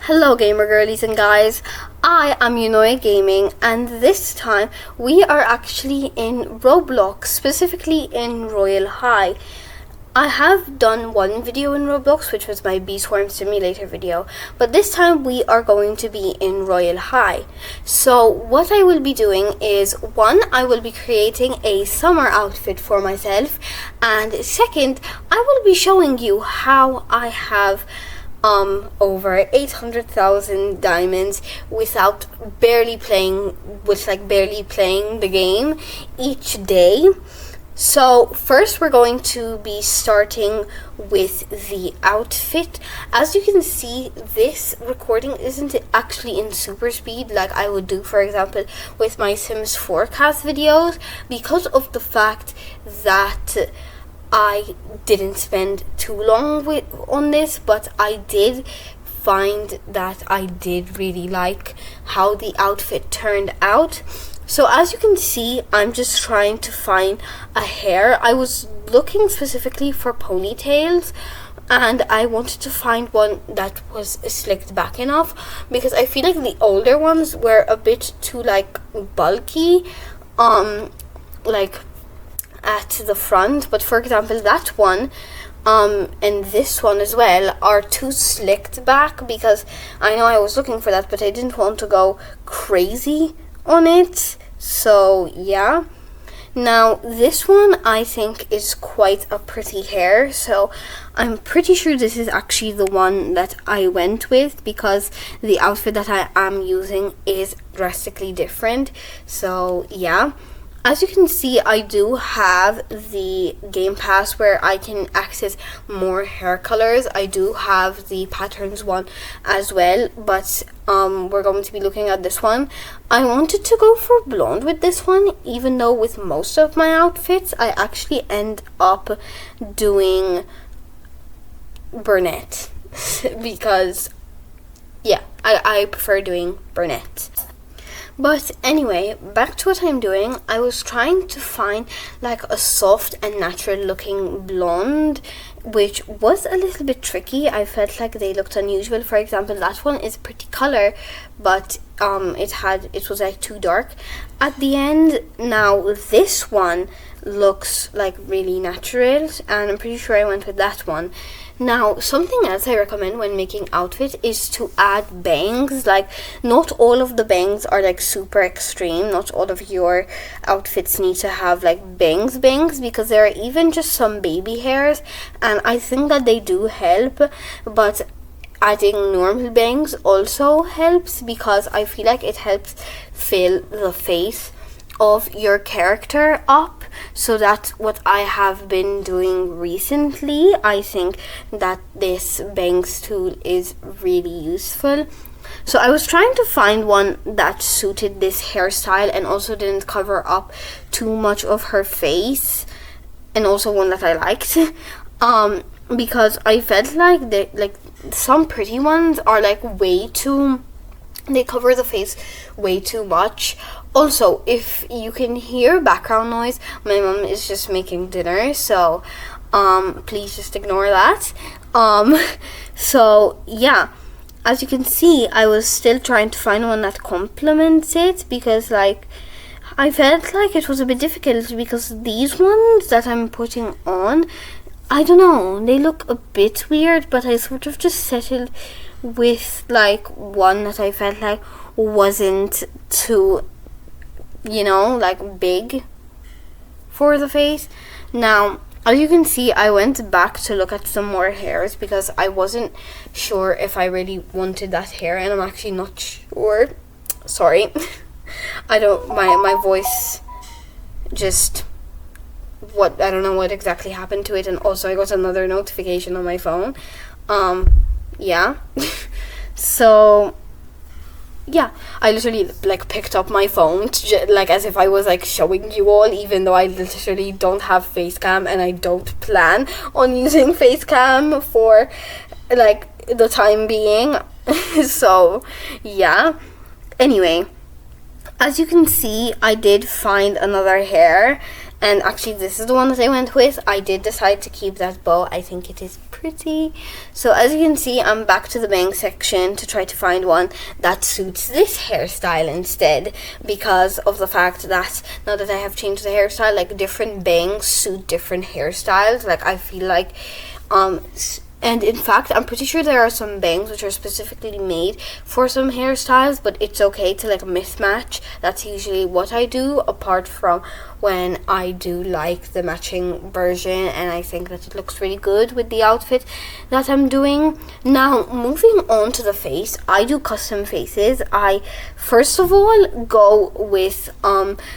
Hello gamer girlies and guys, I am Yunoya Gaming and this time we are actually in Roblox, specifically in Royale High. I have done one video in Roblox, which was my Bee Swarm Simulator video, but this time we are going to be in Royale High. So what I will be doing is, one, I will be creating a summer outfit for myself, and second, I will be showing you how I have over 800,000 diamonds without barely playing the game each day. So first we're going to be starting with the outfit. As you can see, this recording isn't actually in super speed like I would do, for example, with my Sims 4 cast videos, because of the fact that I didn't spend too long on this, but I did find that I did really like how the outfit turned out. So as you can see, I'm just trying to find a hair. I was looking specifically for ponytails, and I wanted to find one that was slicked back enough, because I feel like the older ones were a bit too bulky, like at the front. But for example, that one and this one as well are too slicked back, because I know I was looking for that, but I didn't want to go crazy on it. So yeah, now this one I think is quite a pretty hair, so I'm pretty sure this is actually the one that I went with, because the outfit that I am using is drastically different. So yeah, as you can see, I do have the Game Pass where I can access more hair colors. I do have the patterns one as well, but we're going to be looking at this one. I wanted to go for blonde with this one, even though with most of my outfits I actually end up doing brunette because yeah, I prefer doing brunette. But anyway, back to what I'm doing. I was trying to find like a soft and natural looking blonde, which was a little bit tricky. I felt like they looked unusual. For example, that one is a pretty color, but it was like too dark at the end. Now this one looks like really natural, and I'm pretty sure I went with that one. Now, something else I recommend when making outfit is to add bangs. Like, not all of the bangs are like super extreme. Not all of your outfits need to have like bangs, because there are even just some baby hairs, and I think that they do help, but adding normal bangs also helps, because I feel like it helps fill the face of your character up. So that's what I have been doing recently. I think that this bangs tool is really useful. So I was trying to find one that suited this hairstyle and also didn't cover up too much of her face, and also one that I liked, because I felt like some pretty ones are they cover the face way too much. Also, if you can hear background noise, my mom is just making dinner, so please just ignore that. So yeah, as you can see, I was still trying to find one that complements it, because like I felt like it was a bit difficult, because these ones that I'm putting on, I don't know, they look a bit weird, but I sort of just settled with like one that I felt like wasn't too, like big for the face. Now, as you can see, I went back to look at some more hairs, because I wasn't sure if I really wanted that hair, and I'm actually not sure. Sorry. I don't, my voice just, I don't know what exactly happened to it, and also I got another notification on my phone. Yeah. So yeah, I literally picked up my phone as if I was showing you all, even though I literally don't have face cam, and I don't plan on using face cam for the time being. So yeah, anyway, as you can see, I did find another hair, And actually, this is the one that I went with. I did decide to keep that bow. I think it is pretty. So as you can see, I'm back to the bang section to try to find one that suits this hairstyle instead, because of the fact that now that I have changed the hairstyle, like different bangs suit different hairstyles. Like I feel like and in fact, I'm pretty sure there are some bangs which are specifically made for some hairstyles, but it's okay to like mismatch. That's usually what I do, apart from when I do like the matching version, and I think that it looks really good with the outfit that I'm doing. Now, moving on to the face, I do custom faces. I first of all go with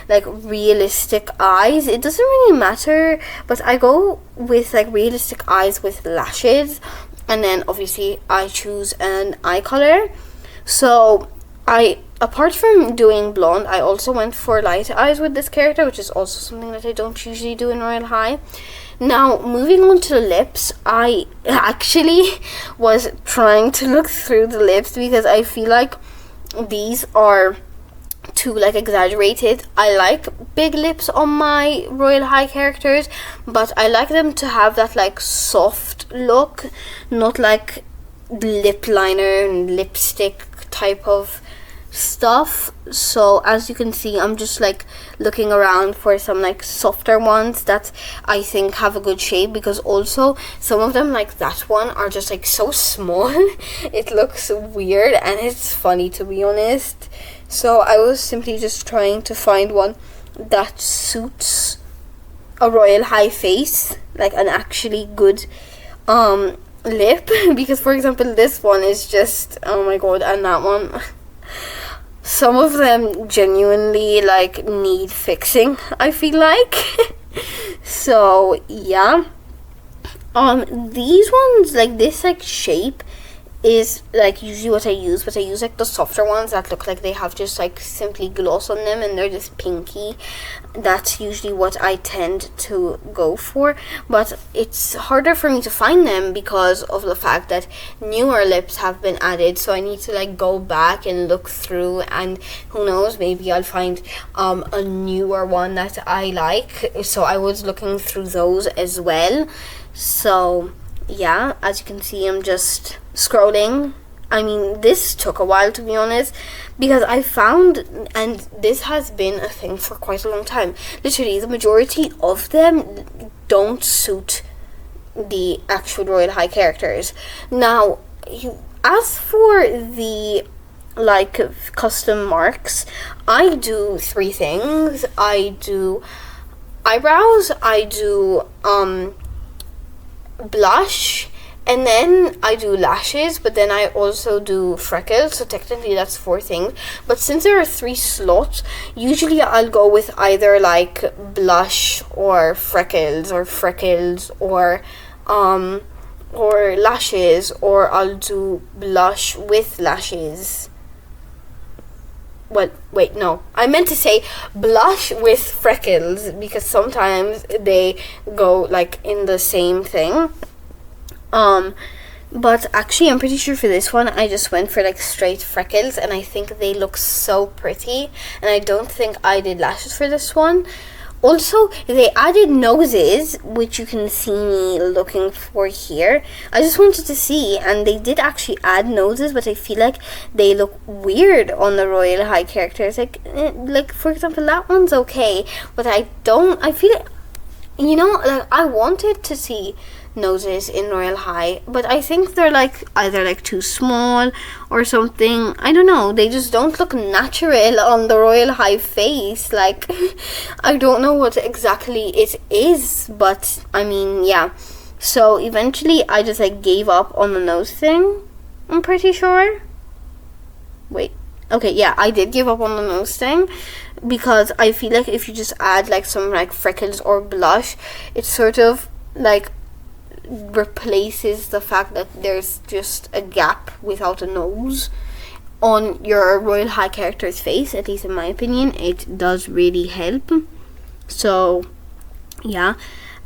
like realistic eyes. It doesn't really matter, but I go with like realistic eyes with lashes, and then obviously I choose an eye color. So apart from doing blonde, I also went for light eyes with this character, which is also something that I don't usually do in Royale High. Now, moving on to the lips, I actually was trying to look through the lips because I feel like these are too like exaggerated. I like big lips on my Royale High characters, but I like them to have that like soft look, not like lip liner and lipstick type of stuff. So as you can see, I'm just like looking around for some like softer ones that I think have a good shape, because also some of them, like that one, are just like so small. It looks weird and it's funny, to be honest. So I was simply just trying to find one that suits a Royale High face, like an actually good lip, because for example this one is just, oh my god, and that one, some of them genuinely like need fixing, I feel like. So yeah, these ones, like this like shape is like usually what I use, but I use like the softer ones that look like they have just like simply gloss on them and they're just pinky. That's usually what I tend to go for, but it's harder for me to find them because of the fact that newer lips have been added. So I need to like go back and look through, and who knows, maybe I'll find a newer one that I like. So I was looking through those as well. So yeah, as you can see, I'm just scrolling. I mean, this took a while, to be honest, because I found, and this has been a thing for quite a long time, literally the majority of them don't suit the actual Royale High characters. Now, as for the like custom marks, I do 3 things. I do eyebrows, I do blush, and then I do lashes, but then I also do freckles. So technically that's 4 things, but since there are 3 slots, usually I'll go with either like blush or freckles or lashes, or I'll do blush with lashes. Well, wait, no, I meant to say blush with freckles, because sometimes they go like in the same thing. But actually I'm pretty sure for this one I just went for like straight freckles, and I think they look so pretty, and I don't think I did lashes for this one. Also, they added noses, which you can see me looking for here. I just wanted to see, and they did actually add noses, but I feel like they look weird on the Royale High characters. Like for example, that one's okay, but I feel, you know, like I wanted to see noses in Royale High, but I think they're like either like too small or something. I don't know, they just don't look natural on the Royale High face. Like I don't know what exactly it is, but I mean, yeah. So eventually I just like gave up on the nose thing, I'm pretty sure. Wait, okay, yeah, I did give up on the nose thing, because I feel like if you just add like some like freckles or blush, it sort of like replaces the fact that there's just a gap without a nose on your Royale High character's face. At least in my opinion, it does really help. So yeah,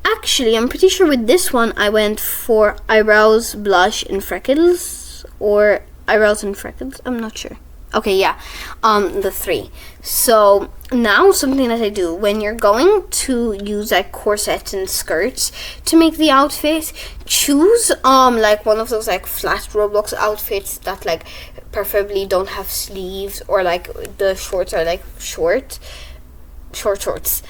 actually I'm pretty sure with this one I went for eyebrows, blush and freckles, or eyebrows and freckles, I'm not sure. Okay, yeah, the three. So now something that I do when you're going to use like corsets and skirts to make the outfit, choose like one of those like flat Roblox outfits that like preferably don't have sleeves, or like the shorts are like short shorts,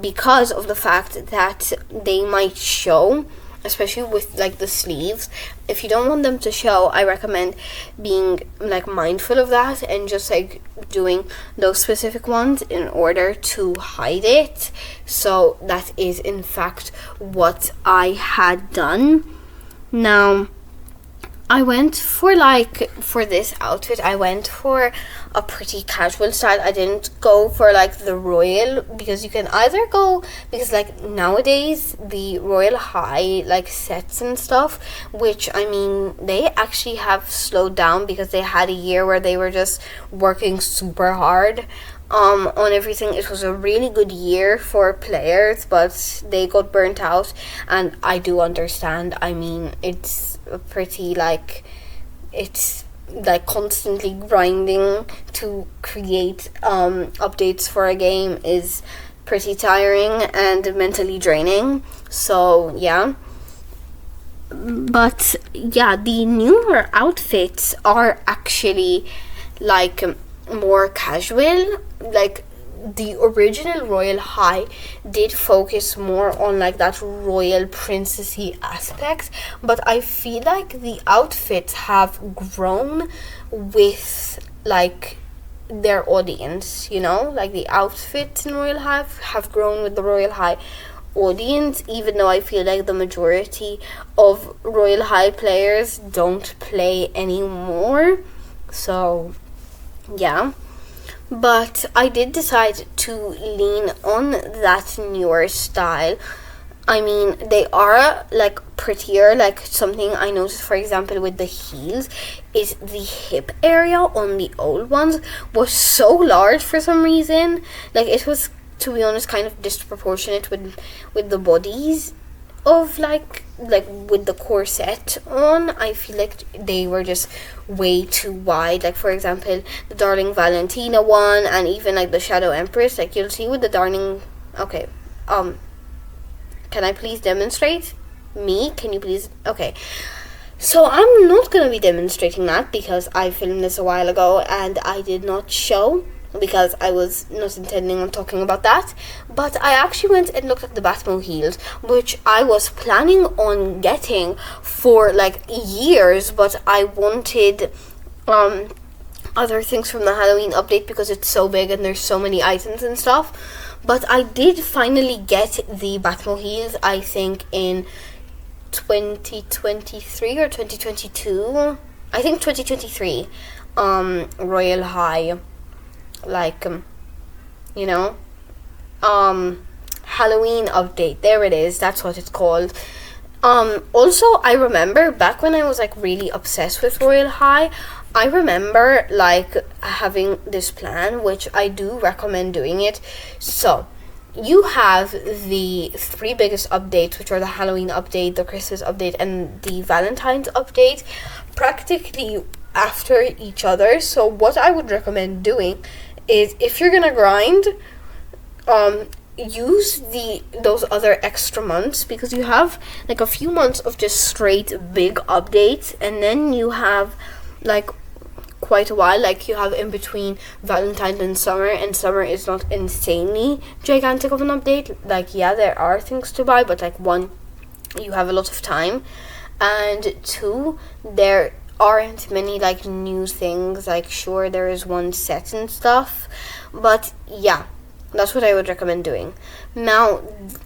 because of the fact that they might show, especially with like the sleeves. If you don't want them to show, I recommend being like mindful of that and just like doing those specific ones in order to hide it. So that is in fact what I had done. Now I went for this outfit, I went for a pretty casual style. I didn't go for like the Royal, because you can either go, because like nowadays the Royal High like sets and stuff, which I mean they actually have slowed down because they had a year where they were just working super hard on everything. It was a really good year for players, but they got burnt out, and I do understand. I mean, it's pretty like, it's like constantly grinding to create updates for a game is pretty tiring and mentally draining. So yeah, but yeah, the newer outfits are actually like more casual. Like the original Royal High did focus more on like that royal princessy aspect, but I feel like the outfits have grown with like their audience, you know, like the outfits in Royal High have grown with the Royal High audience, even though I feel like the majority of Royal High players don't play anymore. So yeah, but I did decide to lean on that newer style. I mean, they are like prettier. Like something I noticed, for example, with the heels, is the hip area on the old ones was so large for some reason. Like it was, to be honest, kind of disproportionate with the bodies of like with the corset on. I feel like they were just way too wide. Like for example, the Darling Valentina one, and even like the Shadow Empress, like you'll see with the Darling. Okay, can I please demonstrate? Can you please? Okay, so I'm not gonna be demonstrating that because I filmed this a while ago and I did not show, because I was not intending on talking about that. But I actually went and looked at the Batmo heels, which I was planning on getting for like years, but I wanted other things from the Halloween update because it's so big and there's so many items and stuff. But I did finally get the Batmo heels, I think in 2023 or 2022. I think 2023. Royal High, like you know, Halloween update. There it is. That's what it's called. Also, I remember back when I was like really obsessed with Royal High, I remember like having this plan, which I do recommend doing it. So you have the three biggest updates, which are the Halloween update, the Christmas update, and the Valentine's update, practically after each other. So what I would recommend doing is, if you're gonna grind, use those other extra months, because you have like a few months of just straight big updates, and then you have like quite a while, like you have in between Valentine's and summer is not insanely gigantic of an update. Like yeah, there are things to buy, but like one, you have a lot of time, and two, there aren't many like new things. Like sure, there is one set and stuff, but yeah, that's what I would recommend doing. Now,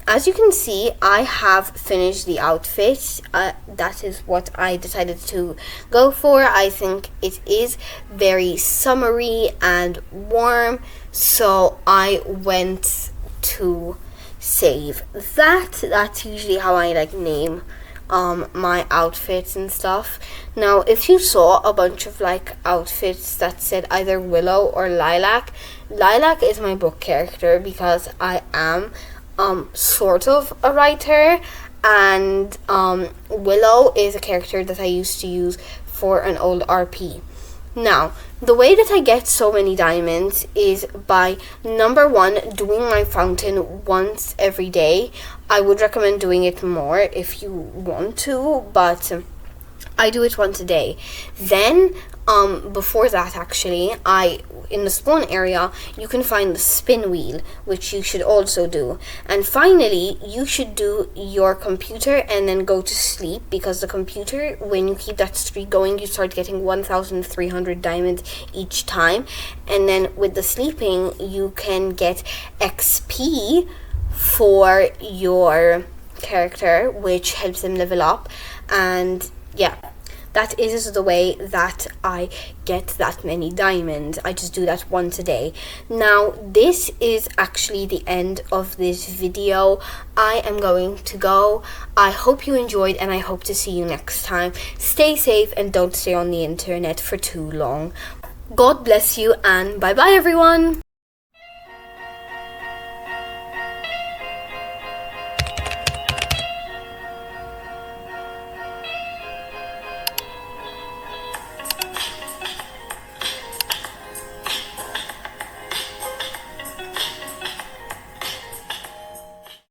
as you can see, I have finished the outfit. That is what I decided to go for. I think it is very summery and warm, so I went to save that. That's usually how I like name my outfits and stuff. Now, if you saw a bunch of like outfits that said either Willow or Lilac is my book character, because I am sort of a writer, and Willow is a character that I used to use for an old RP. Now, the way that I get so many diamonds is by, number one, doing my fountain once every day. I would recommend doing it more if you want to, but I do it once a day. Then, before that, actually, in the spawn area, you can find the spin wheel, which you should also do. And finally, you should do your computer and then go to sleep, because the computer, when you keep that streak going, you start getting 1,300 diamonds each time. And then with the sleeping, you can get XP for your character, which helps them level up. And yeah, that is the way that I get that many diamonds. I just do that once a day. Now, this is actually the end of this video. I am going to go. I hope you enjoyed, and I hope to see you next time. Stay safe and don't stay on the internet for too long. God bless you, and bye bye everyone.